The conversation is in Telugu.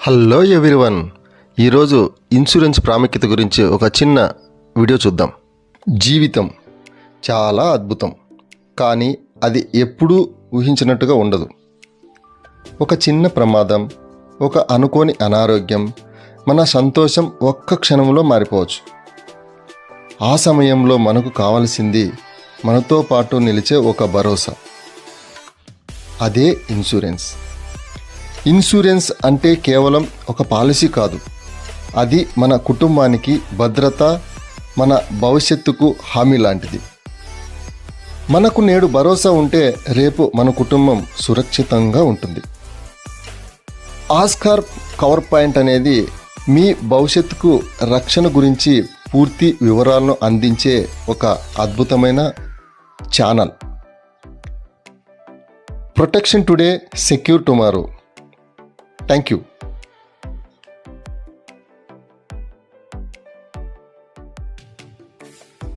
హలో ఎవ్రీవన్, ఈరోజు ఇన్సూరెన్స్ ప్రాముఖ్యత గురించి ఒక చిన్న వీడియో చూద్దాం. జీవితం చాలా అద్భుతం, కానీ అది ఎప్పుడూ ఊహించినట్టుగా ఉండదు. ఒక చిన్న ప్రమాదం, ఒక అనుకోని అనారోగ్యం, మన సంతోషం ఒక్క క్షణంలో మారిపోవచ్చు. ఆ సమయంలో మనకు కావలసింది మనతో పాటు నిలిచే ఒక భరోసా. అదే ఇన్సూరెన్స్. ఇన్సూరెన్స్ అంటే కేవలం ఒక పాలసీ కాదు, అది మన కుటుంబానికి భద్రత, మన భవిష్యత్తుకు హామీ లాంటిది. మనకు నేడు భరోసా ఉంటే రేపు మన కుటుంబం సురక్షితంగా ఉంటుంది. ఆస్కార్ కవర్ పాయింట్ అనేది మీ భవిష్యత్తుకు రక్షణ గురించి పూర్తి వివరాలను అందించే ఒక అద్భుతమైన channel. Protection today, secure tomorrow. Thank you.